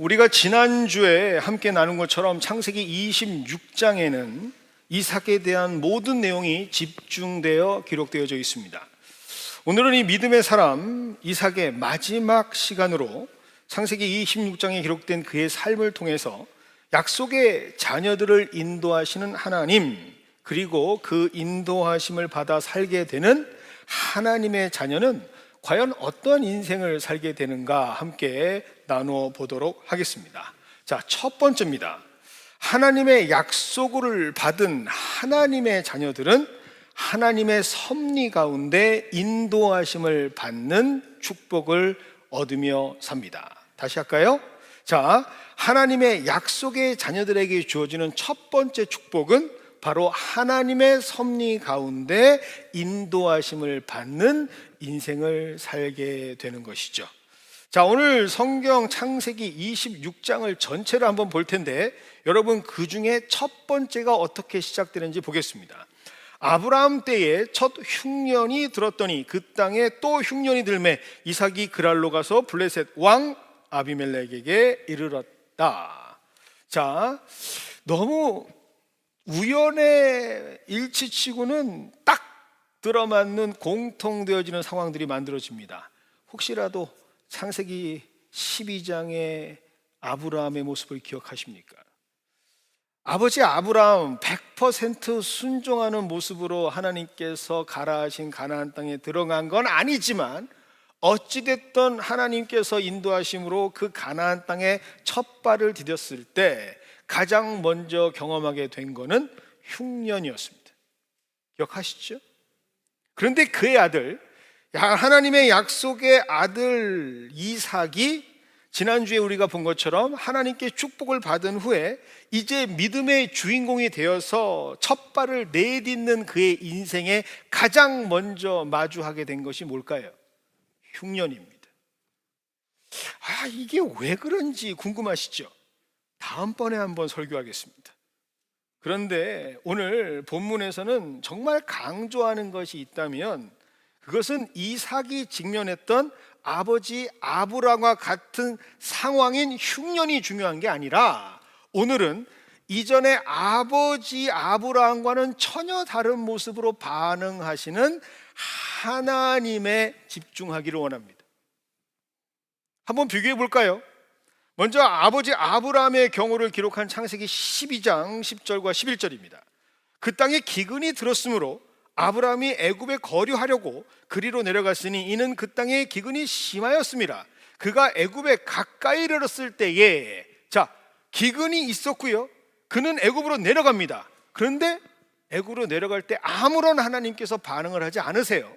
우리가 지난주에 함께 나눈 것처럼 창세기 26장에는 이삭에 대한 모든 내용이 집중되어 기록되어져 있습니다. 오늘은 이 믿음의 사람 이삭의 마지막 시간으로 창세기 26장에 기록된 그의 삶을 통해서 약속의 자녀들을 인도하시는 하나님, 그리고 그 인도하심을 받아 살게 되는 하나님의 자녀는 과연 어떤 인생을 살게 되는가 함께 나누어 보도록 하겠습니다. 자, 첫 번째입니다. 하나님의 약속을 받은 하나님의 자녀들은 하나님의 섭리 가운데 인도하심을 받는 축복을 얻으며 삽니다. 다시 할까요? 자, 하나님의 약속의 자녀들에게 주어지는 첫 번째 축복은 바로 하나님의 섭리 가운데 인도하심을 받는 인생을 살게 되는 것이죠. 자, 오늘 성경 창세기 26장을 전체를 한번 볼 텐데 여러분, 그 중에 첫 번째가 어떻게 시작되는지 보겠습니다. 아브라함 때에 첫 흉년이 들었더니 그 땅에 또 흉년이 들매 이삭이 그랄로 가서 블레셋 왕 아비멜렉에게 이르렀다. 자, 너무 우연의 일치치고는 딱 들어맞는 공통되어지는 상황들이 만들어집니다. 혹시라도 창세기 12장의 아브라함의 모습을 기억하십니까? 아버지 아브라함 100% 순종하는 모습으로 하나님께서 가라 하신 가나안 땅에 들어간 건 아니지만 어찌됐든 하나님께서 인도하심으로 그 가나안 땅에 첫 발을 디뎠을 때 가장 먼저 경험하게 된 것은 흉년이었습니다. 기억하시죠? 그런데 그의 아들, 하나님의 약속의 아들 이삭이 지난주에 우리가 본 것처럼 하나님께 축복을 받은 후에 이제 믿음의 주인공이 되어서 첫 발을 내딛는 그의 인생에 가장 먼저 마주하게 된 것이 뭘까요? 흉년입니다. 이게 왜 그런지 궁금하시죠? 다음번에 한번 설교하겠습니다. 그런데 오늘 본문에서는 정말 강조하는 것이 있다면 그것은 이삭이 직면했던 아버지 아브라함과 같은 상황인 흉년이 중요한 게 아니라 오늘은 이전에 아버지 아브라함과는 전혀 다른 모습으로 반응하시는 하나님에 집중하기를 원합니다. 한번 비교해 볼까요? 먼저 아버지 아브라함의 경우를 기록한 창세기 12장 10절과 11절입니다. 그 땅에 기근이 들었으므로 아브라함이 애굽에 거류하려고 그리로 내려갔으니 이는 그 땅에 기근이 심하였습니다. 그가 애굽에 가까이 이르렀을 때에, 자, 기근이 있었고요, 그는 애굽으로 내려갑니다. 그런데 애굽으로 내려갈 때 아무런 하나님께서 반응을 하지 않으세요.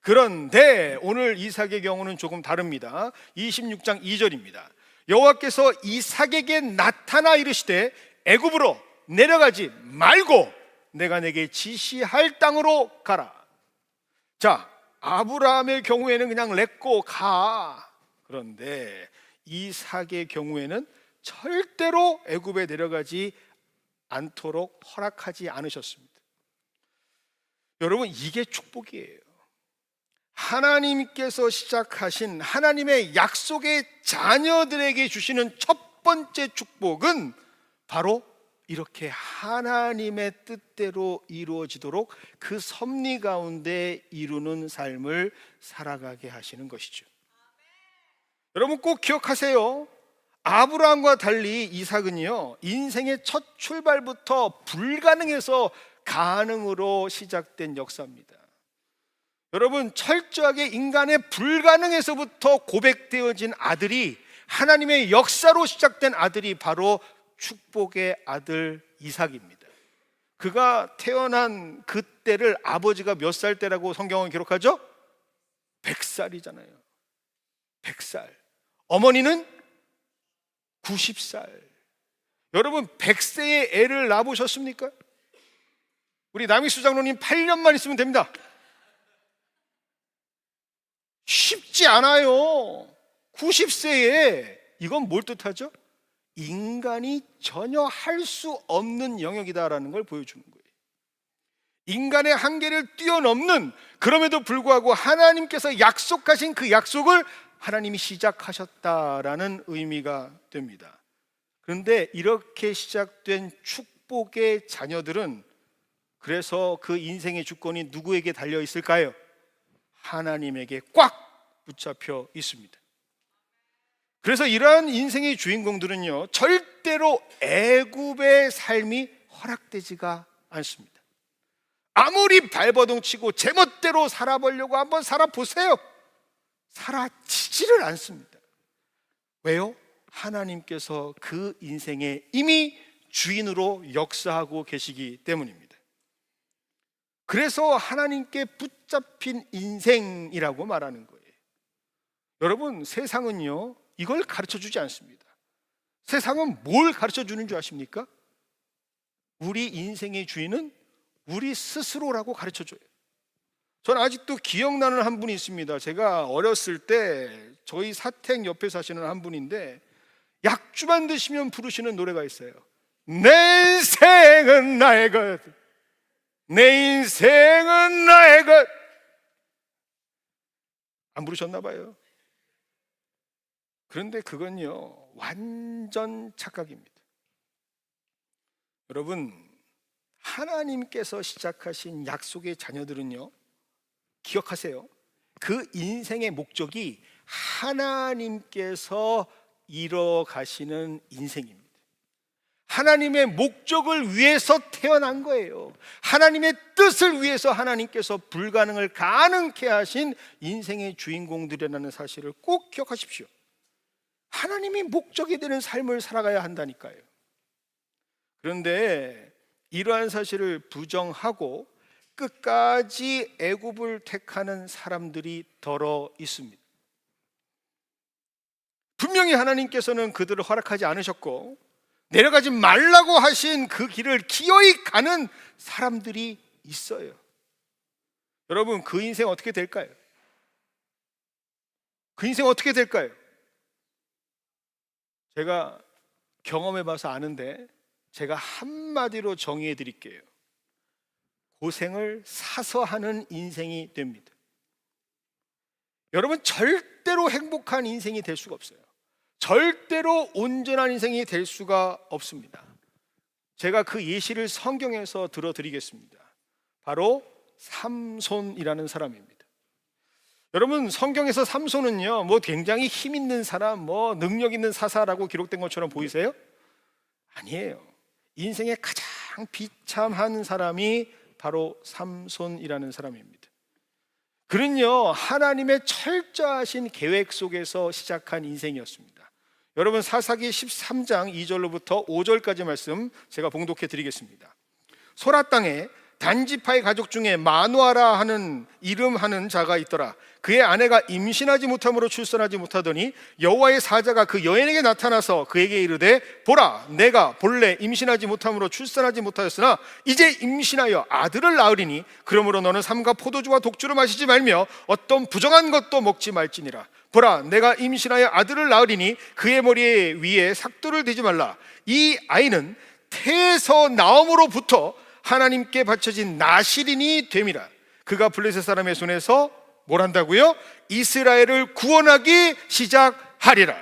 그런데 오늘 이삭의 경우는 조금 다릅니다. 26장 2절입니다. 여호와께서 이삭에게 나타나 이르시되 애굽으로 내려가지 말고 내가 내게 지시할 땅으로 가라. 자, 아브라함의 경우에는 그냥 렛고 가. 그런데 이삭의 경우에는 절대로 애굽에 내려가지 않도록 허락하지 않으셨습니다. 여러분, 이게 축복이에요. 하나님께서 시작하신 하나님의 약속의 자녀들에게 주시는 첫 번째 축복은 바로 이렇게 하나님의 뜻대로 이루어지도록 그 섭리 가운데 이루는 삶을 살아가게 하시는 것이죠. 여러분 꼭 기억하세요. 아브라함과 달리 이삭은요, 인생의 첫 출발부터 불가능해서 가능으로 시작된 역사입니다. 여러분, 철저하게 인간의 불가능에서부터 고백되어진 아들이, 하나님의 역사로 시작된 아들이 바로 축복의 아들 이삭입니다. 그가 태어난 그때를 아버지가 몇 살 때라고 성경은 기록하죠? 100살이잖아요 100살. 어머니는 90살. 여러분, 100세의 애를 낳아보셨습니까? 우리 남희수 장로님 8년만 있으면 됩니다. 쉽지 않아요. 90세에. 이건 뭘 뜻하죠? 인간이 전혀 할 수 없는 영역이다라는 걸 보여주는 거예요. 인간의 한계를 뛰어넘는, 그럼에도 불구하고 하나님께서 약속하신 그 약속을 하나님이 시작하셨다라는 의미가 됩니다. 그런데 이렇게 시작된 축복의 자녀들은, 그래서 그 인생의 주권이 누구에게 달려 있을까요? 하나님에게 꽉 붙잡혀 있습니다. 그래서 이러한 인생의 주인공들은요, 절대로 애굽의 삶이 허락되지가 않습니다. 아무리 발버둥 치고 제멋대로 살아보려고 한번 살아보세요. 살아지지를 않습니다. 왜요? 하나님께서 그 인생에 이미 주인으로 역사하고 계시기 때문입니다. 그래서 하나님께 붙잡힌 인생이라고 말하는 거예요. 여러분, 세상은요, 이걸 가르쳐 주지 않습니다. 세상은 뭘 가르쳐 주는 줄 아십니까? 우리 인생의 주인은 우리 스스로라고 가르쳐 줘요. 저는 아직도 기억나는 한 분이 있습니다. 제가 어렸을 때 저희 사택 옆에 사시는 한 분인데, 약주만 드시면 부르시는 노래가 있어요. 내 인생은 나의 것, 내 인생은 나의 것. 안 부르셨나 봐요. 그런데 그건요, 완전 착각입니다. 여러분, 하나님께서 시작하신 약속의 자녀들은요, 기억하세요. 그 인생의 목적이 하나님께서 이뤄가시는 인생입니다. 하나님의 목적을 위해서 태어난 거예요. 하나님의 뜻을 위해서 하나님께서 불가능을 가능케 하신 인생의 주인공들이라는 사실을 꼭 기억하십시오. 하나님이 목적이 되는 삶을 살아가야 한다니까요. 그런데 이러한 사실을 부정하고 끝까지 애굽을 택하는 사람들이 더러 있습니다. 분명히 하나님께서는 그들을 허락하지 않으셨고, 내려가지 말라고 하신 그 길을 기어이 가는 사람들이 있어요. 여러분, 그 인생 어떻게 될까요? 그 인생 어떻게 될까요? 제가 경험해 봐서 아는데, 제가 한마디로 정의해 드릴게요. 고생을 사서 하는 인생이 됩니다. 여러분, 절대로 행복한 인생이 될 수가 없어요. 절대로 온전한 인생이 될 수가 없습니다. 제가 그 예시를 성경에서 들어드리겠습니다. 바로 삼손이라는 사람입니다. 여러분, 성경에서 삼손은요, 굉장히 힘 있는 사람, 능력 있는 사사라고 기록된 것처럼 보이세요? 아니에요. 인생의 가장 비참한 사람이 바로 삼손이라는 사람입니다. 그는요, 하나님의 철저하신 계획 속에서 시작한 인생이었습니다. 여러분, 사사기 13장 2절로부터 5절까지 말씀 제가 봉독해 드리겠습니다. 소라 땅에 단지파의 가족 중에 마누아라 하는 이름하는 자가 있더라. 그의 아내가 임신하지 못함으로 출산하지 못하더니 여호와의 사자가 그 여인에게 나타나서 그에게 이르되, 보라, 내가 본래 임신하지 못함으로 출산하지 못하였으나 이제 임신하여 아들을 낳으리니 그러므로 너는 삼가 포도주와 독주를 마시지 말며 어떤 부정한 것도 먹지 말지니라. 보라, 내가 임신하여 아들을 낳으리니 그의 머리 위에 삭도를 대지 말라. 이 아이는 태에서 나옴으로부터 하나님께 바쳐진 나실인이 됨이라. 그가 블레셋 사람의 손에서 뭘 한다고요? 이스라엘을 구원하기 시작하리라.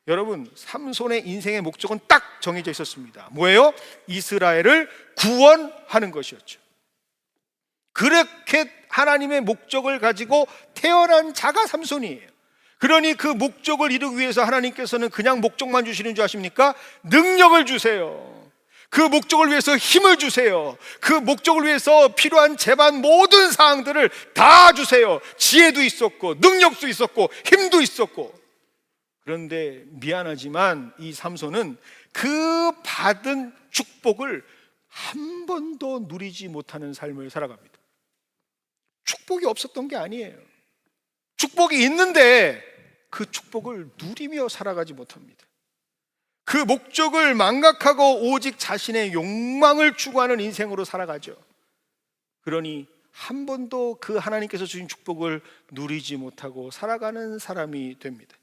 여러분, 삼손의 인생의 목적은 딱 정해져 있었습니다. 뭐예요? 이스라엘을 구원하는 것이었죠. 그렇게 하나님의 목적을 가지고 태어난 자가 삼손이에요. 그러니 그 목적을 이루기 위해서 하나님께서는 그냥 목적만 주시는 줄 아십니까? 능력을 주세요. 그 목적을 위해서 힘을 주세요. 그 목적을 위해서 필요한 제반 모든 사항들을 다 주세요. 지혜도 있었고, 능력도 있었고, 힘도 있었고. 그런데 미안하지만 이 삼손은 그 받은 축복을 한 번도 누리지 못하는 삶을 살아갑니다. 축복이 없었던 게 아니에요. 축복이 있는데 그 축복을 누리며 살아가지 못합니다. 그 목적을 망각하고 오직 자신의 욕망을 추구하는 인생으로 살아가죠. 그러니 한 번도 그 하나님께서 주신 축복을 누리지 못하고 살아가는 사람이 됩니다.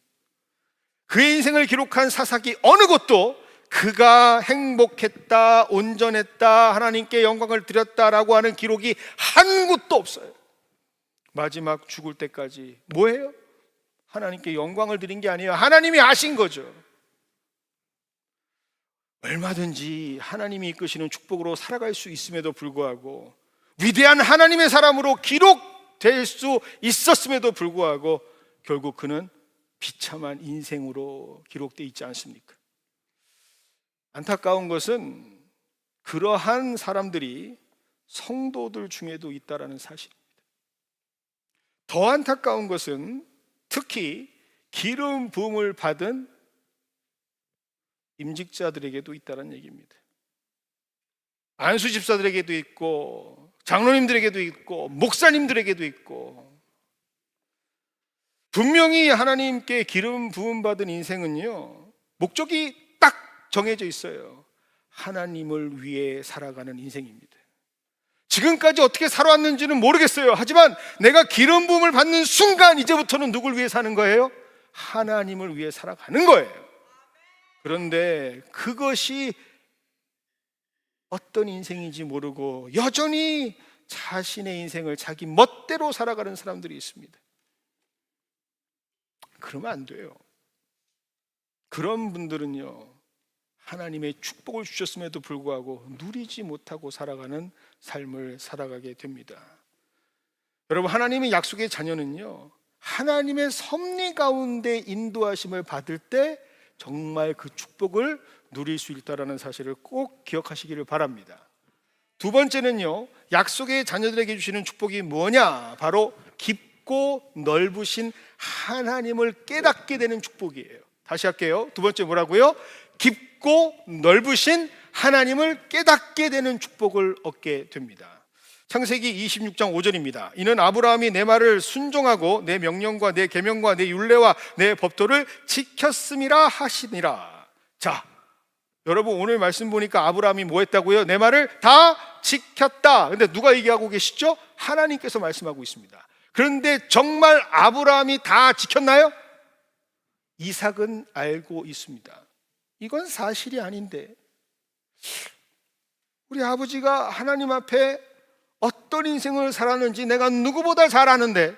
그의 인생을 기록한 사사기 어느 곳도 그가 행복했다, 온전했다, 하나님께 영광을 드렸다라고 하는 기록이 한 곳도 없어요. 마지막 죽을 때까지 뭐예요? 하나님께 영광을 드린 게 아니에요. 하나님이 아신 거죠. 얼마든지 하나님이 이끄시는 축복으로 살아갈 수 있음에도 불구하고, 위대한 하나님의 사람으로 기록될 수 있었음에도 불구하고 결국 그는 비참한 인생으로 기록되어 있지 않습니까? 안타까운 것은 그러한 사람들이 성도들 중에도 있다라는 사실입니다. 더 안타까운 것은 특히 기름 부음을 받은 임직자들에게도 있다는 얘기입니다. 안수 집사들에게도 있고, 장로님들에게도 있고, 목사님들에게도 있고, 분명히 하나님께 기름 부음 받은 인생은요, 목적이 딱 정해져 있어요. 하나님을 위해 살아가는 인생입니다. 지금까지 어떻게 살아왔는지는 모르겠어요. 하지만 내가 기름 부음을 받는 순간 이제부터는 누굴 위해 사는 거예요? 하나님을 위해 살아가는 거예요. 그런데 그것이 어떤 인생인지 모르고 여전히 자신의 인생을 자기 멋대로 살아가는 사람들이 있습니다. 그러면 안 돼요. 그런 분들은요, 하나님의 축복을 주셨음에도 불구하고 누리지 못하고 살아가는 삶을 살아가게 됩니다. 여러분, 하나님의 약속의 자녀는요, 하나님의 섭리 가운데 인도하심을 받을 때 정말 그 축복을 누릴 수 있다는 사실을 꼭 기억하시기를 바랍니다. 두 번째는요, 약속의 자녀들에게 주시는 축복이 뭐냐? 바로 깊고 넓으신 하나님을 깨닫게 되는 축복이에요. 다시 할게요. 두 번째 뭐라고요? 깊고 넓으신 하나님을 깨닫게 되는 축복을 얻게 됩니다. 창세기 26장 5절입니다. 이는 아브라함이 내 말을 순종하고 내 명령과 내 계명과 내 율례와 내 법도를 지켰음이라 하시니라. 자, 여러분, 오늘 말씀 보니까 아브라함이 뭐 했다고요? 내 말을 다 지켰다. 근데 누가 얘기하고 계시죠? 하나님께서 말씀하고 있습니다. 그런데 정말 아브라함이 다 지켰나요? 이삭은 알고 있습니다. 이건 사실이 아닌데, 우리 아버지가 하나님 앞에 어떤 인생을 살았는지 내가 누구보다 잘 아는데,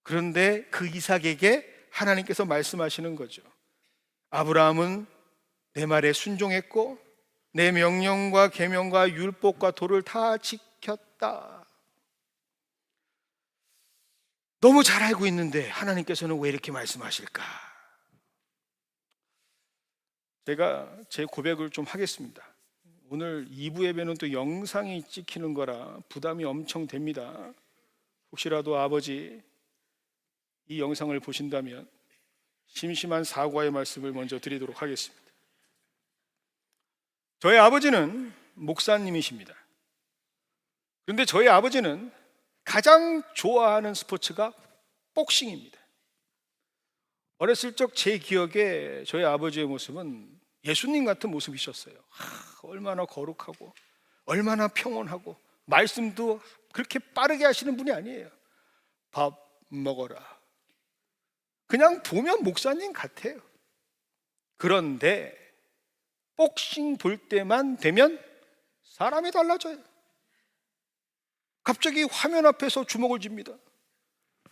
그런데 그 이삭에게 하나님께서 말씀하시는 거죠. 아브라함은 내 말에 순종했고 내 명령과 계명과 율법과 도를 다 지켰다. 너무 잘 알고 있는데 하나님께서는 왜 이렇게 말씀하실까? 제가 제 고백을 좀 하겠습니다. 오늘 2부 예배는 또 영상이 찍히는 거라 부담이 엄청 됩니다. 혹시라도 아버지 이 영상을 보신다면 심심한 사과의 말씀을 먼저 드리도록 하겠습니다. 저희 아버지는 목사님이십니다. 그런데 저희 아버지는 가장 좋아하는 스포츠가 복싱입니다. 어렸을 적 제 기억에 저희 아버지의 모습은 예수님 같은 모습이셨어요. 얼마나 거룩하고 얼마나 평온하고 말씀도 그렇게 빠르게 하시는 분이 아니에요. 밥 먹어라. 그냥 보면 목사님 같아요. 그런데 복싱 볼 때만 되면 사람이 달라져요. 갑자기 화면 앞에서 주먹을 쥡니다.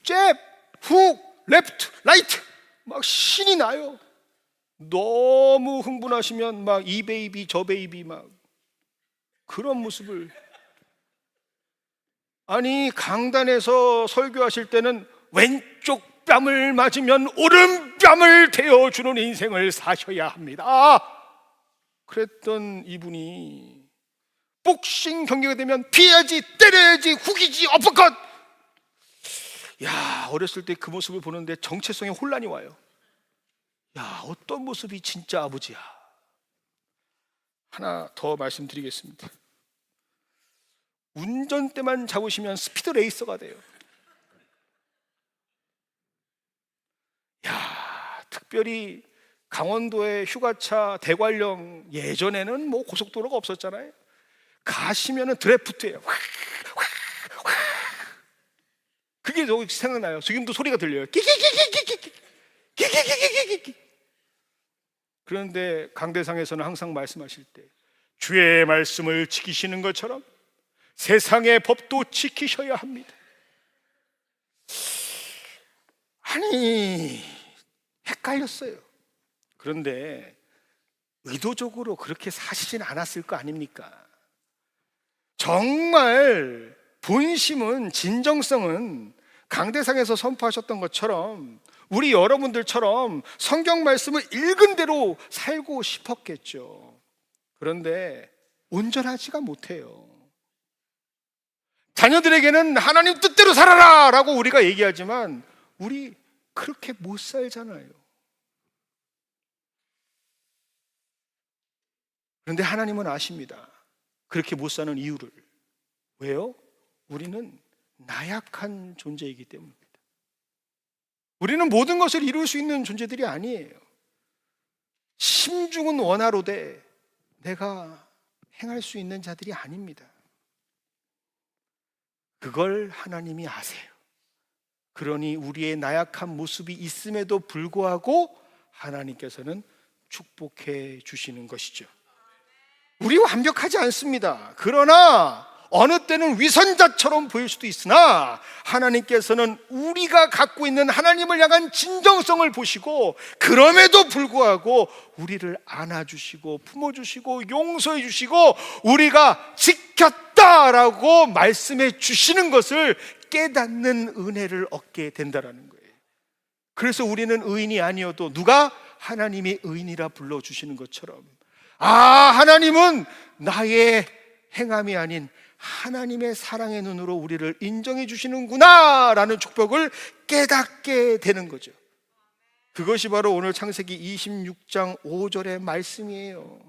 잽, 훅, 레프트, 라이트 막 신이 나요. 너무 흥분하시면 막 이 베이비 저 베이비 막 그런 모습을. 아니, 강단에서 설교하실 때는 왼쪽 뺨을 맞으면 오른뺨을 대어주는 인생을 사셔야 합니다. 그랬던 이분이 복싱 경기가 되면 피해야지, 때려야지, 훅이지, 어퍼컷. 야, 어렸을 때 그 모습을 보는데 정체성에 혼란이 와요. 야, 어떤 모습이 진짜 아버지야. 하나 더 말씀드리겠습니다. 운전대만 잡으시면 스피드 레이서가 돼요. 야, 특별히 강원도의 휴가차 대관령, 예전에는 뭐 고속도로가 없었잖아요. 가시면은 드래프트예요. 그게 생각나요. 지금도 소리가 들려요. 그런데 강대상에서는 항상 말씀하실 때 주의 말씀을 지키시는 것처럼 세상의 법도 지키셔야 합니다. 아니, 헷갈렸어요. 그런데 의도적으로 그렇게 사시진 않았을 거 아닙니까? 정말 본심은, 진정성은 강대상에서 선포하셨던 것처럼 우리 여러분들처럼 성경 말씀을 읽은 대로 살고 싶었겠죠. 그런데 온전하지가 못해요. 자녀들에게는 하나님 뜻대로 살아라 라고 우리가 얘기하지만 우리 그렇게 못 살잖아요. 그런데 하나님은 아십니다. 그렇게 못 사는 이유를. 왜요? 우리는 나약한 존재이기 때문입니다. 우리는 모든 것을 이룰 수 있는 존재들이 아니에요. 심중은 원하로되 내가 행할 수 있는 자들이 아닙니다. 그걸 하나님이 아세요. 그러니 우리의 나약한 모습이 있음에도 불구하고 하나님께서는 축복해 주시는 것이죠. 우리 완벽하지 않습니다. 그러나 어느 때는 위선자처럼 보일 수도 있으나 하나님께서는 우리가 갖고 있는 하나님을 향한 진정성을 보시고 그럼에도 불구하고 우리를 안아주시고 품어주시고 용서해 주시고 우리가 지켰다라고 말씀해 주시는 것을 깨닫는 은혜를 얻게 된다라는 거예요. 그래서 우리는 의인이 아니어도 누가 하나님이 의인이라 불러주시는 것처럼 하나님은 나의 행함이 아닌 하나님의 사랑의 눈으로 우리를 인정해 주시는구나 라는 축복을 깨닫게 되는 거죠. 그것이 바로 오늘 창세기 26장 5절의 말씀이에요.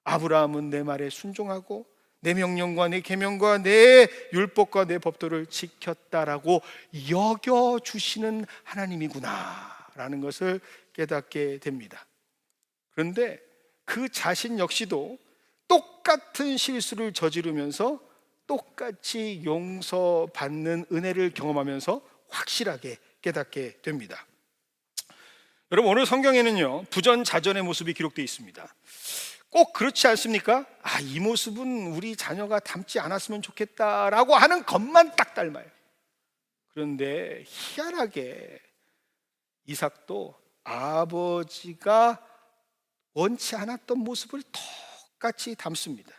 아브라함은 내 말에 순종하고 내 명령과 내 계명과 내 율법과 내 법도를 지켰다라고 여겨주시는 하나님이구나 라는 것을 깨닫게 됩니다. 그런데 그 자신 역시도 똑같은 실수를 저지르면서 똑같이 용서받는 은혜를 경험하면서 확실하게 깨닫게 됩니다. 여러분, 오늘 성경에는요 부전자전의 모습이 기록되어 있습니다. 꼭 그렇지 않습니까? 이 모습은 우리 자녀가 닮지 않았으면 좋겠다라고 하는 것만 딱 닮아요. 그런데 희한하게 이삭도 아버지가 원치 않았던 모습을 똑같이 담습니다.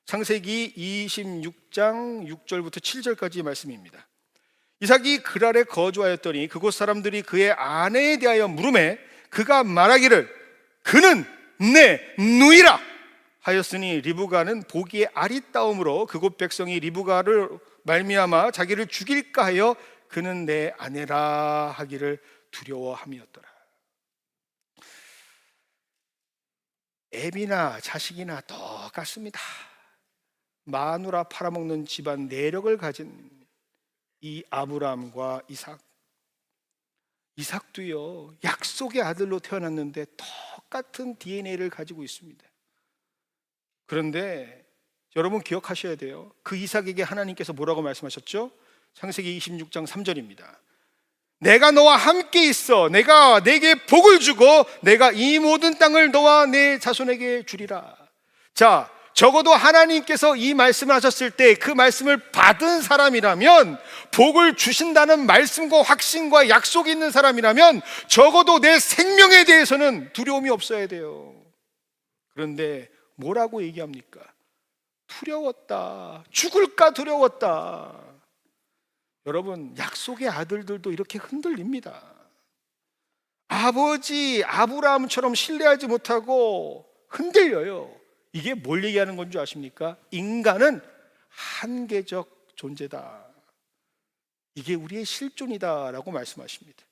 창세기 26장 6절부터 7절까지 말씀입니다. 이삭이 그랄에 거주하였더니 그곳 사람들이 그의 아내에 대하여 물으매 그가 말하기를 그는 내 누이라 하였으니 리브가는 보기에 아리따움으로 그곳 백성이 리브가를 말미암아 자기를 죽일까 하여 그는 내 아내라 하기를 두려워함이었더라. 애비나 자식이나 똑같습니다. 마누라 팔아먹는 집안 내력을 가진 이 아브라함과 이삭도요 약속의 아들로 태어났는데 똑같은 DNA를 가지고 있습니다. 그런데 여러분 기억하셔야 돼요. 그 이삭에게 하나님께서 뭐라고 말씀하셨죠? 창세기 26장 3절입니다. 내가 너와 함께 있어 내가 내게 복을 주고 내가 이 모든 땅을 너와 내 자손에게 주리라. 자, 적어도 하나님께서 이 말씀을 하셨을 때 그 말씀을 받은 사람이라면, 복을 주신다는 말씀과 확신과 약속이 있는 사람이라면 적어도 내 생명에 대해서는 두려움이 없어야 돼요. 그런데 뭐라고 얘기합니까? 두려웠다. 죽을까 두려웠다. 여러분, 약속의 아들들도 이렇게 흔들립니다. 아버지 아브라함처럼 신뢰하지 못하고 흔들려요. 이게 뭘 얘기하는 건 줄 아십니까? 인간은 한계적 존재다. 이게 우리의 실존이다라고 말씀하십니다.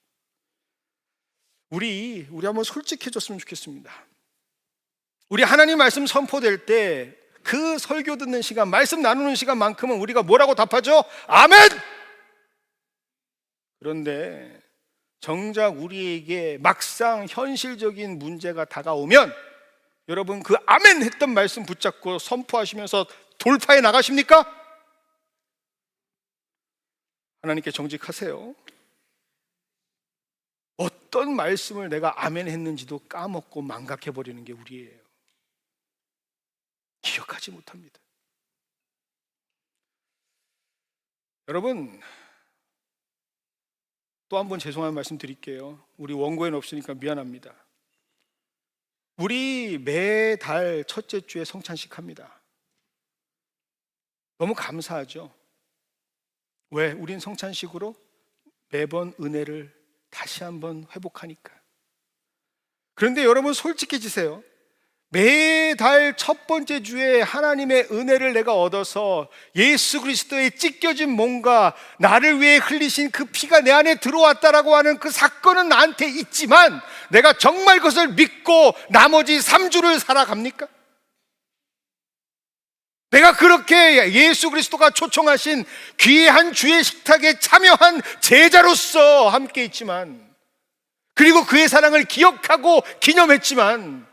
우리 한번 솔직해졌으면 좋겠습니다. 우리 하나님 말씀 선포될 때 그 설교 듣는 시간, 말씀 나누는 시간만큼은 우리가 뭐라고 답하죠? 아멘! 그런데 정작 우리에게 막상 현실적인 문제가 다가오면 여러분 그 아멘 했던 말씀 붙잡고 선포하시면서 돌파해 나가십니까? 하나님께 정직하세요. 어떤 말씀을 내가 아멘 했는지도 까먹고 망각해버리는 게 우리예요. 기억하지 못합니다. 여러분, 또 한 번 죄송한 말씀 드릴게요. 우리 원고에는 없으니까 미안합니다. 우리 매달 첫째 주에 성찬식 합니다. 너무 감사하죠. 왜? 우린 성찬식으로 매번 은혜를 다시 한번 회복하니까. 그런데 여러분 솔직해지세요. 매달 첫 번째 주에 하나님의 은혜를 내가 얻어서 예수 그리스도의 찢겨진 몸과 나를 위해 흘리신 그 피가 내 안에 들어왔다라고 하는 그 사건은 나한테 있지만 내가 정말 그것을 믿고 나머지 3주를 살아갑니까? 내가 그렇게 예수 그리스도가 초청하신 귀한 주의 식탁에 참여한 제자로서 함께 있지만, 그리고 그의 사랑을 기억하고 기념했지만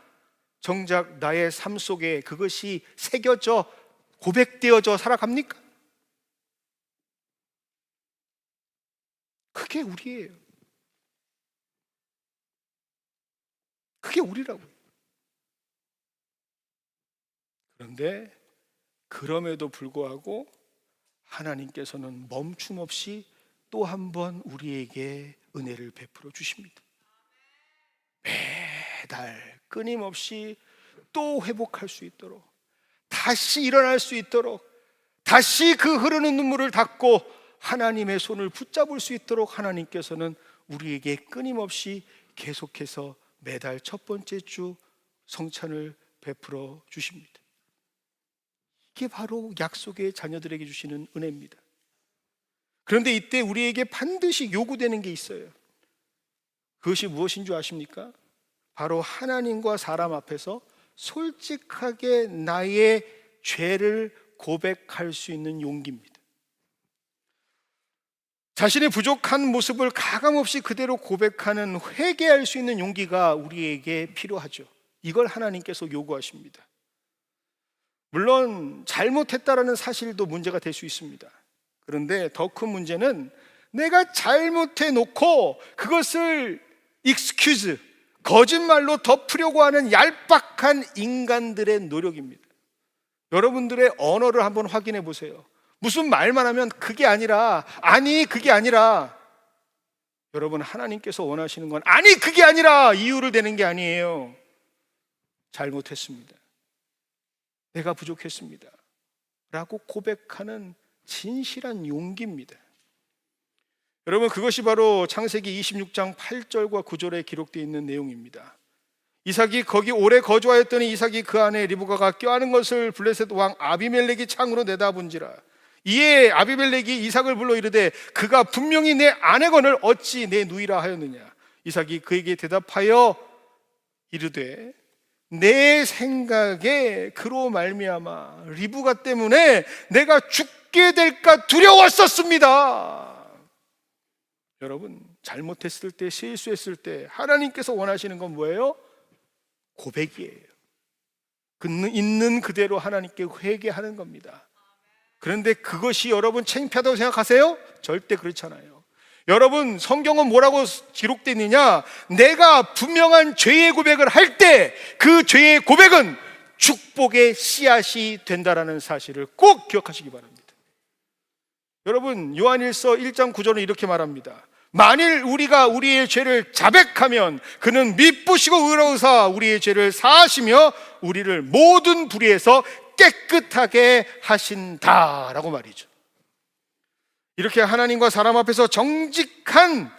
정작 나의 삶 속에 그것이 새겨져 고백되어져 살아갑니까? 그게 우리예요. 그게 우리라고요. 그런데 그럼에도 불구하고 하나님께서는 멈춤 없이 또 한 번 우리에게 은혜를 베풀어 주십니다. 매달 끊임없이 또 회복할 수 있도록, 다시 일어날 수 있도록, 다시 그 흐르는 눈물을 닦고 하나님의 손을 붙잡을 수 있도록 하나님께서는 우리에게 끊임없이 계속해서 매달 첫 번째 주 성찬을 베풀어 주십니다. 이게 바로 약속의 자녀들에게 주시는 은혜입니다. 그런데 이때 우리에게 반드시 요구되는 게 있어요. 그것이 무엇인 줄 아십니까? 바로 하나님과 사람 앞에서 솔직하게 나의 죄를 고백할 수 있는 용기입니다. 자신의 부족한 모습을 가감없이 그대로 고백하는, 회개할 수 있는 용기가 우리에게 필요하죠. 이걸 하나님께서 요구하십니다. 물론 잘못했다라는 사실도 문제가 될 수 있습니다. 그런데 더 큰 문제는 내가 잘못해 놓고 그것을 excuse, 거짓말로 덮으려고 하는 얄팍한 인간들의 노력입니다. 여러분들의 언어를 한번 확인해 보세요. 무슨 말만 하면 그게 아니라, 아니 그게 아니라. 여러분, 하나님께서 원하시는 건 아니 그게 아니라 이유를 대는 게 아니에요. 잘못했습니다, 내가 부족했습니다 라고 고백하는 진실한 용기입니다. 여러분, 그것이 바로 창세기 26장 8절과 9절에 기록되어 있는 내용입니다. 이삭이 거기 오래 거주하였더니 이삭이 그 안에 리브가가 껴안은 것을 블레셋 왕 아비멜렉이 창으로 내다본지라. 이에 아비멜렉이 이삭을 불러 이르되 그가 분명히 내 아내건을 어찌 내 누이라 하였느냐. 이삭이 그에게 대답하여 이르되 내 생각에 그로 말미암아 리브가 때문에 내가 죽게 될까 두려웠었습니다. 여러분, 잘못했을 때, 실수했을 때 하나님께서 원하시는 건 뭐예요? 고백이에요. 있는 그대로 하나님께 회개하는 겁니다. 그런데 그것이 여러분 창피하다고 생각하세요? 절대 그렇잖아요. 여러분, 성경은 뭐라고 기록되어 있느냐? 내가 분명한 죄의 고백을 할 때 그 죄의 고백은 축복의 씨앗이 된다라는 사실을 꼭 기억하시기 바랍니다. 여러분, 요한일서 1장 9절은 이렇게 말합니다. 만일 우리가 우리의 죄를 자백하면 그는 미쁘시고 의로우사 우리의 죄를 사하시며 우리를 모든 불의에서 깨끗하게 하신다라고 말이죠. 이렇게 하나님과 사람 앞에서 정직한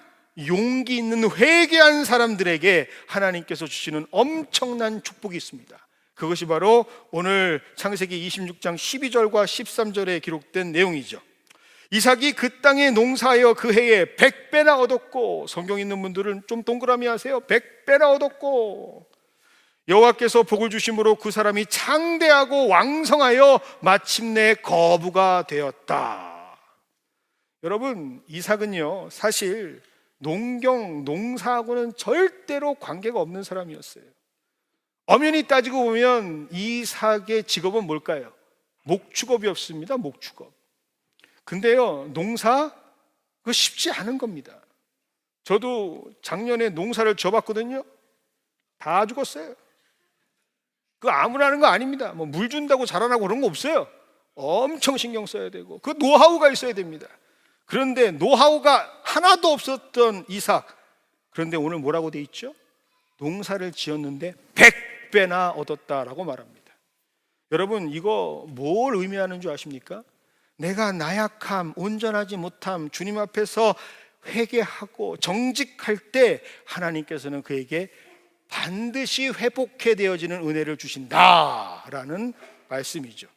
용기 있는 회개한 사람들에게 하나님께서 주시는 엄청난 축복이 있습니다. 그것이 바로 오늘 창세기 26장 12절과 13절에 기록된 내용이죠. 이삭이 그 땅에 농사하여 그 해에 100배나 얻었고, 성경 있는 분들은 좀 동그라미 하세요. 100배나 얻었고, 여호와께서 복을 주심으로 그 사람이 창대하고 왕성하여 마침내 거부가 되었다. 여러분, 이삭은요 사실 농사하고는 절대로 관계가 없는 사람이었어요. 엄연히 따지고 보면 이삭의 직업은 뭘까요? 목축업이었습니다. 목축업. 근데요, 농사 그거 쉽지 않은 겁니다. 저도 작년에 농사를 져봤거든요. 다 죽었어요. 그거 아무나 하는 거 아닙니다. 뭐 물 준다고 자라나고 그런 거 없어요. 엄청 신경 써야 되고 그 노하우가 있어야 됩니다. 그런데 노하우가 하나도 없었던 이삭, 그런데 오늘 뭐라고 돼 있죠? 농사를 지었는데 100배나 얻었다라고 말합니다. 여러분, 이거 뭘 의미하는 줄 아십니까? 내가 나약함, 온전하지 못함, 주님 앞에서 회개하고 정직할 때 하나님께서는 그에게 반드시 회복해 되어지는 은혜를 주신다라는 말씀이죠.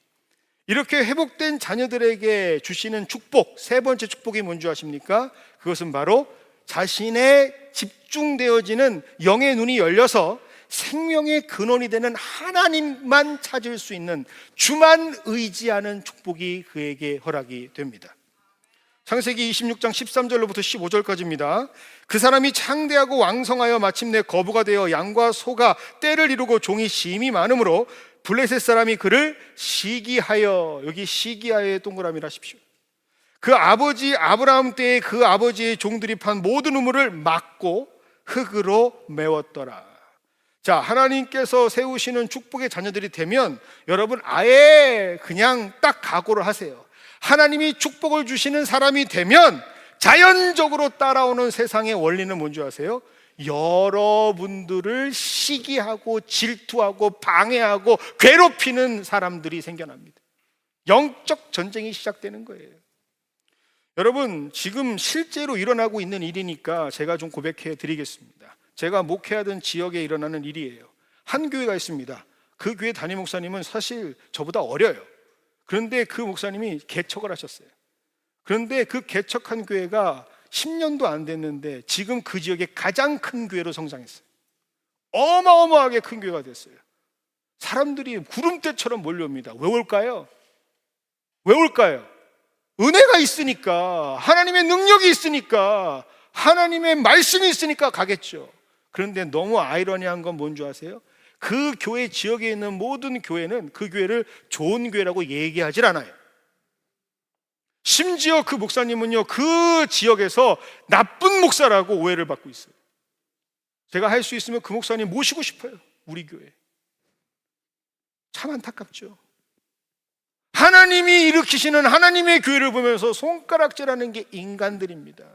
이렇게 회복된 자녀들에게 주시는 축복, 세 번째 축복이 뭔지 아십니까? 그것은 바로 자신의 집중되어지는 영의 눈이 열려서 생명의 근원이 되는 하나님만 찾을 수 있는, 주만 의지하는 축복이 그에게 허락이 됩니다. 창세기 26장 13절로부터 15절까지입니다. 그 사람이 창대하고 왕성하여 마침내 거부가 되어 양과 소가 떼를 이루고 종이 심히 많으므로 블레셋 사람이 그를 시기하여, 여기 시기하여의 동그라미를 하십시오. 그 아버지 아브라함 때에 그 아버지의 종들이 판 모든 우물을 막고 흙으로 메웠더라. 자, 하나님께서 세우시는 축복의 자녀들이 되면 여러분 아예 그냥 딱 각오를 하세요. 하나님이 축복을 주시는 사람이 되면 자연적으로 따라오는 세상의 원리는 뭔지 아세요? 여러분들을 시기하고 질투하고 방해하고 괴롭히는 사람들이 생겨납니다. 영적 전쟁이 시작되는 거예요. 여러분, 지금 실제로 일어나고 있는 일이니까 제가 좀 고백해 드리겠습니다. 제가 목회하던 지역에 일어나는 일이에요. 한 교회가 있습니다. 그 교회 담임 목사님은 사실 저보다 어려요. 그런데 그 목사님이 개척을 하셨어요. 그런데 그 개척한 교회가 10년도 안 됐는데 지금 그 지역의 가장 큰 교회로 성장했어요. 어마어마하게 큰 교회가 됐어요. 사람들이 구름대처럼 몰려옵니다. 왜 올까요? 왜 올까요? 은혜가 있으니까, 하나님의 능력이 있으니까, 하나님의 말씀이 있으니까 가겠죠. 그런데 너무 아이러니한 건 뭔지 아세요? 그 교회 지역에 있는 모든 교회는 그 교회를 좋은 교회라고 얘기하질 않아요. 심지어 그 목사님은요, 그 지역에서 나쁜 목사라고 오해를 받고 있어요. 제가 할 수 있으면 그 목사님 모시고 싶어요. 우리 교회. 참 안타깝죠. 하나님이 일으키시는 하나님의 교회를 보면서 손가락질하는 게 인간들입니다.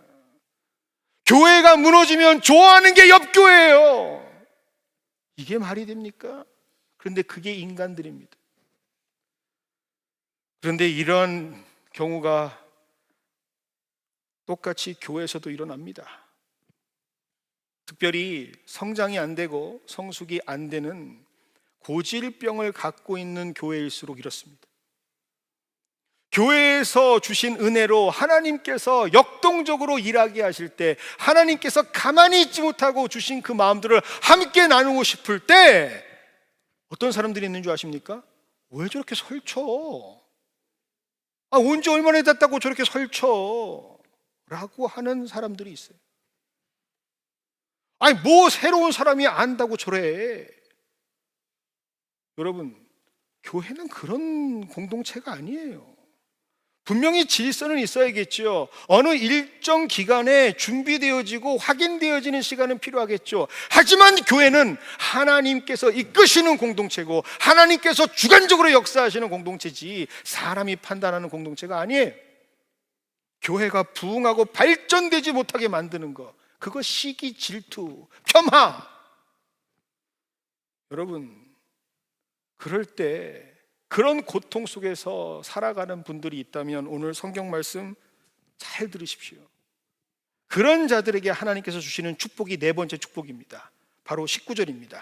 교회가 무너지면 좋아하는 게 옆교회예요. 이게 말이 됩니까? 그런데 그게 인간들입니다. 그런데 이런 경우가 똑같이 교회에서도 일어납니다. 특별히 성장이 안 되고 성숙이 안 되는 고질병을 갖고 있는 교회일수록 이렇습니다. 교회에서 주신 은혜로 하나님께서 역동적으로 일하게 하실 때, 하나님께서 가만히 있지 못하고 주신 그 마음들을 함께 나누고 싶을 때 어떤 사람들이 있는 줄 아십니까? 왜 저렇게 설쳐? 온 지 얼마나 됐다고 저렇게 설쳐? 라고 하는 사람들이 있어요. 뭐 새로운 사람이 안다고 저래? 여러분, 교회는 그런 공동체가 아니에요. 분명히 질서는 있어야겠죠. 어느 일정 기간에 준비되어지고 확인되어지는 시간은 필요하겠죠. 하지만 교회는 하나님께서 이끄시는 공동체고 하나님께서 주관적으로 역사하시는 공동체지 사람이 판단하는 공동체가 아니에요. 교회가 부흥하고 발전되지 못하게 만드는 거, 그거 시기, 질투, 폄하. 여러분, 그럴 때 그런 고통 속에서 살아가는 분들이 있다면 오늘 성경 말씀 잘 들으십시오. 그런 자들에게 하나님께서 주시는 축복이 네 번째 축복입니다. 바로 19절입니다.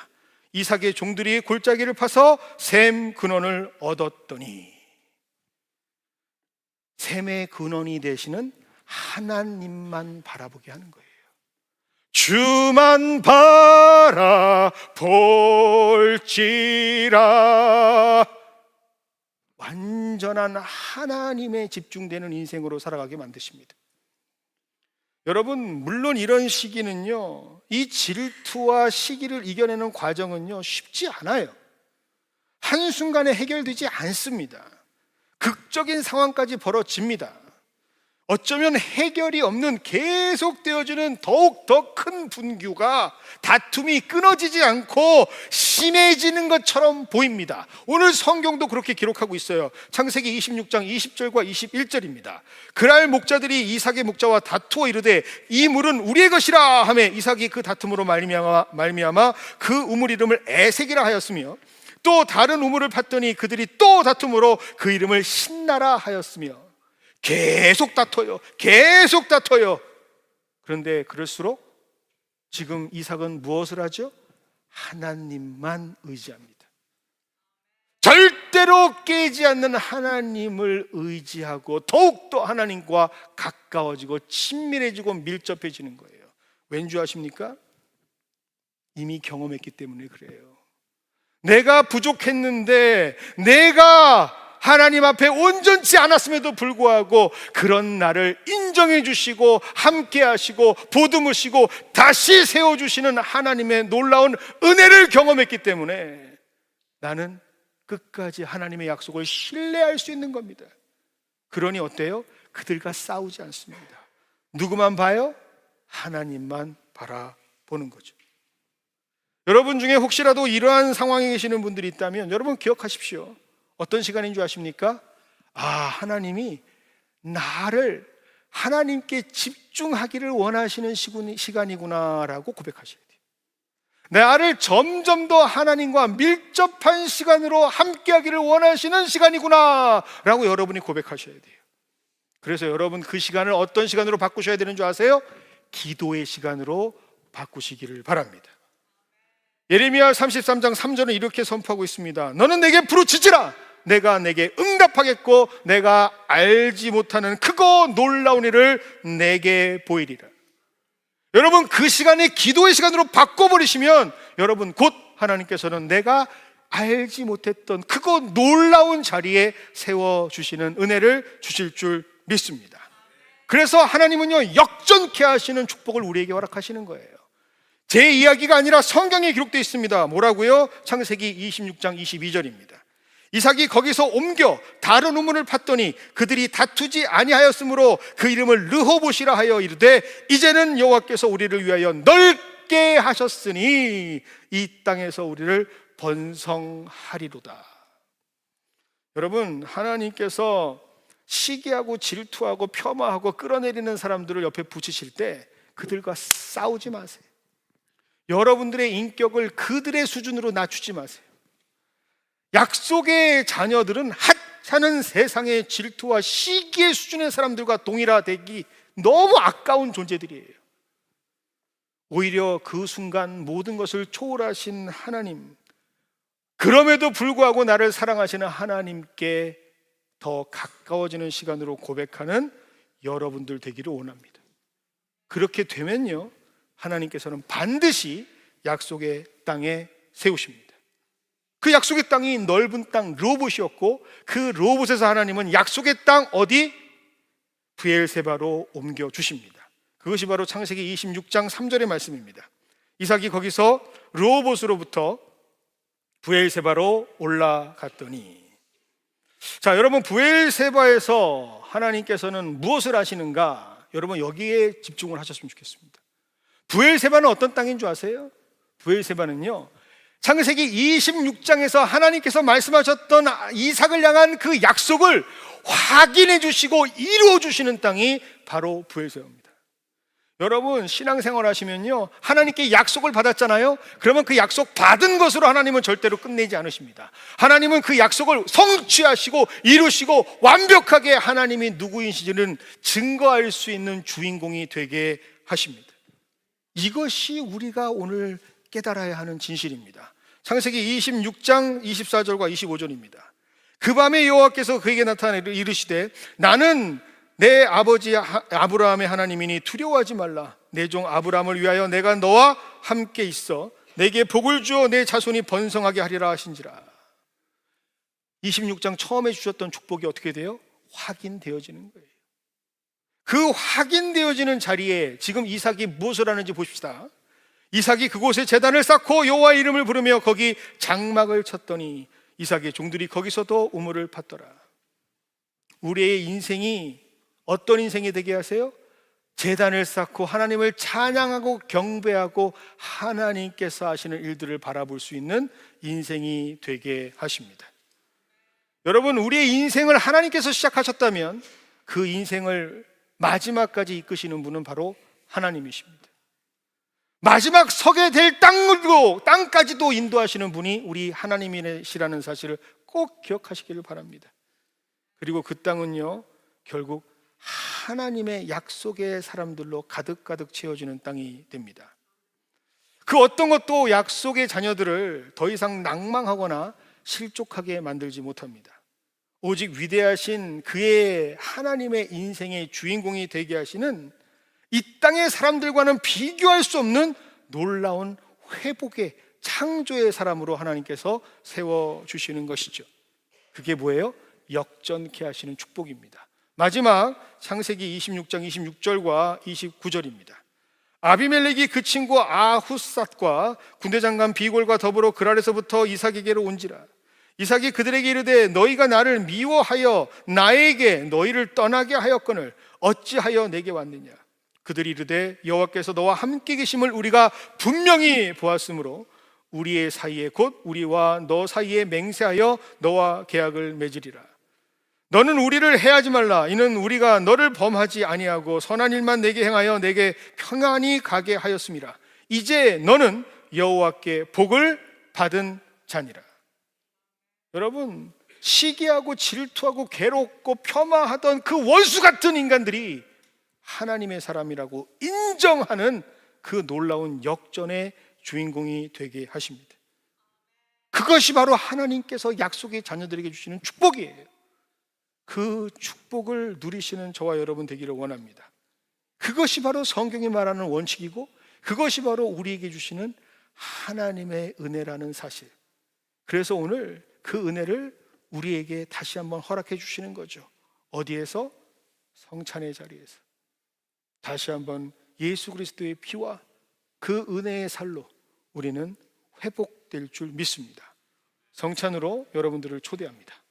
이삭의 종들이 골짜기를 파서 샘 근원을 얻었더니, 샘의 근원이 되시는 하나님만 바라보게 하는 거예요. 주만 바라볼지라. 완전한 하나님에 집중되는 인생으로 살아가게 만드십니다. 여러분, 물론 이런 시기는요, 이 질투와 시기를 이겨내는 과정은요 쉽지 않아요. 한순간에 해결되지 않습니다. 극적인 상황까지 벌어집니다. 어쩌면 해결이 없는 계속되어지는 더욱 더 큰 분규가 다툼이 끊어지지 않고 심해지는 것처럼 보입니다. 오늘 성경도 그렇게 기록하고 있어요. 창세기 26장 20절과 21절입니다. 그날 목자들이 이삭의 목자와 다투어 이르되 이 물은 우리의 것이라 하매 이삭이 그 다툼으로 말미암아 그 우물 이름을 에색이라 하였으며 또 다른 우물을 팠더니 그들이 또 다툼으로 그 이름을 신나라 하였으며 계속 다퉈요. 계속 다퉈요. 그런데 그럴수록 지금 이삭은 무엇을 하죠? 하나님만 의지합니다. 절대로 깨지 않는 하나님을 의지하고 더욱더 하나님과 가까워지고 친밀해지고 밀접해지는 거예요. 왠지 아십니까? 이미 경험했기 때문에 그래요. 내가 부족했는데, 내가 하나님 앞에 온전치 않았음에도 불구하고 그런 나를 인정해 주시고 함께 하시고 보듬으시고 다시 세워주시는 하나님의 놀라운 은혜를 경험했기 때문에 나는 끝까지 하나님의 약속을 신뢰할 수 있는 겁니다. 그러니 어때요? 그들과 싸우지 않습니다. 누구만 봐요? 하나님만 바라보는 거죠. 여러분 중에 혹시라도 이러한 상황에 계시는 분들이 있다면 여러분 기억하십시오. 어떤 시간인 줄 아십니까? 하나님이 나를 하나님께 집중하기를 원하시는 시간이구나라고 고백하셔야 돼요. 나를 점점 더 하나님과 밀접한 시간으로 함께하기를 원하시는 시간이구나라고 여러분이 고백하셔야 돼요. 그래서 여러분 그 시간을 어떤 시간으로 바꾸셔야 되는 줄 아세요? 기도의 시간으로 바꾸시기를 바랍니다. 예레미야 33장 3절은 이렇게 선포하고 있습니다. 너는 내게 부르짖으라. 내가 내게 응답하겠고 내가 알지 못하는 크고 놀라운 일을 내게 보이리라. 여러분 그 시간이 기도의 시간으로 바꿔버리시면 여러분 곧 하나님께서는 내가 알지 못했던 크고 놀라운 자리에 세워주시는 은혜를 주실 줄 믿습니다. 그래서 하나님은요 역전케 하시는 축복을 우리에게 허락하시는 거예요. 제 이야기가 아니라 성경에 기록되어 있습니다. 뭐라고요? 창세기 26장 22절입니다. 이삭이 거기서 옮겨 다른 우물을 팠더니 그들이 다투지 아니하였으므로 그 이름을 르호봇이라 하여 이르되 이제는 여호와께서 우리를 위하여 넓게 하셨으니 이 땅에서 우리를 번성하리로다. 여러분 하나님께서 시기하고 질투하고 폄하하고 끌어내리는 사람들을 옆에 붙이실 때 그들과 싸우지 마세요. 여러분들의 인격을 그들의 수준으로 낮추지 마세요. 약속의 자녀들은 하찮은 세상의 질투와 시기의 수준의 사람들과 동일화되기 너무 아까운 존재들이에요. 오히려 그 순간 모든 것을 초월하신 하나님, 그럼에도 불구하고 나를 사랑하시는 하나님께 더 가까워지는 시간으로 고백하는 여러분들 되기를 원합니다. 그렇게 되면요 하나님께서는 반드시 약속의 땅에 세우십니다. 그 약속의 땅이 넓은 땅 르호봇이었고 그 르호봇에서 하나님은 약속의 땅 어디? 브엘세바로 옮겨주십니다. 그것이 바로 창세기 26장 3절의 말씀입니다. 이삭이 거기서 르호봇으로부터 브엘세바로 올라갔더니, 자 여러분 브엘세바에서 하나님께서는 무엇을 하시는가? 여러분 여기에 집중을 하셨으면 좋겠습니다. 브엘세바는 어떤 땅인 줄 아세요? 브엘세바는요 창세기 26장에서 하나님께서 말씀하셨던 이삭을 향한 그 약속을 확인해 주시고 이루어 주시는 땅이 바로 브엘세바입니다. 여러분 신앙생활 하시면요 하나님께 약속을 받았잖아요. 그러면 그 약속 받은 것으로 하나님은 절대로 끝내지 않으십니다. 하나님은 그 약속을 성취하시고 이루시고 완벽하게 하나님이 누구인지는 증거할 수 있는 주인공이 되게 하십니다. 이것이 우리가 오늘 깨달아야 하는 진실입니다. 창세기 26장 24절과 25절입니다. 그 밤에 여호와께서 그에게 나타나 이르시되 나는 내 아버지 아브라함의 하나님이니 두려워하지 말라. 내 종 아브라함을 위하여 내가 너와 함께 있어 내게 복을 주어 내 자손이 번성하게 하리라 하신지라. 26장 처음에 주셨던 축복이 어떻게 돼요? 확인되어지는 거예요. 그 확인되어지는 자리에 지금 이삭이 무엇을 하는지 보십시다. 이삭이 그곳에 제단을 쌓고 여호와의 이름을 부르며 거기 장막을 쳤더니 이삭의 종들이 거기서도 우물을 팠더라. 우리의 인생이 어떤 인생이 되게 하세요? 제단을 쌓고 하나님을 찬양하고 경배하고 하나님께서 하시는 일들을 바라볼 수 있는 인생이 되게 하십니다. 여러분, 우리의 인생을 하나님께서 시작하셨다면 그 인생을 마지막까지 이끄시는 분은 바로 하나님이십니다. 마지막 서게 될 땅까지도 인도하시는 분이 우리 하나님이시라는 사실을 꼭 기억하시기를 바랍니다. 그리고 그 땅은요, 결국 하나님의 약속의 사람들로 가득가득 채워지는 땅이 됩니다. 그 어떤 것도 약속의 자녀들을 더 이상 낭망하거나 실족하게 만들지 못합니다. 오직 위대하신 그의 하나님의 인생의 주인공이 되게 하시는 이 땅의 사람들과는 비교할 수 없는 놀라운 회복의 창조의 사람으로 하나님께서 세워주시는 것이죠. 그게 뭐예요? 역전케 하시는 축복입니다. 마지막 창세기 26장 26절과 29절입니다. 아비멜렉이 그 친구 아후삿과 군대장관 비골과 더불어 그랄에서부터 이삭에게로 온지라. 이삭이 그들에게 이르되 너희가 나를 미워하여 나에게 너희를 떠나게 하였거늘 어찌하여 내게 왔느냐. 그들이 이르되 여호와께서 너와 함께 계심을 우리가 분명히 보았으므로 우리의 사이에 곧 우리와 너 사이에 맹세하여 너와 계약을 맺으리라. 너는 우리를 해하지 말라. 이는 우리가 너를 범하지 아니하고 선한 일만 내게 행하여 내게 평안히 가게 하였음이라. 이제 너는 여호와께 복을 받은 자니라. 여러분, 시기하고 질투하고 괴롭고 폄하하던 그 원수 같은 인간들이 하나님의 사람이라고 인정하는 그 놀라운 역전의 주인공이 되게 하십니다. 그것이 바로 하나님께서 약속의 자녀들에게 주시는 축복이에요. 그 축복을 누리시는 저와 여러분 되기를 원합니다. 그것이 바로 성경이 말하는 원칙이고 그것이 바로 우리에게 주시는 하나님의 은혜라는 사실. 그래서 오늘 그 은혜를 우리에게 다시 한번 허락해 주시는 거죠. 어디에서? 성찬의 자리에서. 다시 한번 예수 그리스도의 피와 그 은혜의 살로 우리는 회복될 줄 믿습니다. 성찬으로 여러분들을 초대합니다.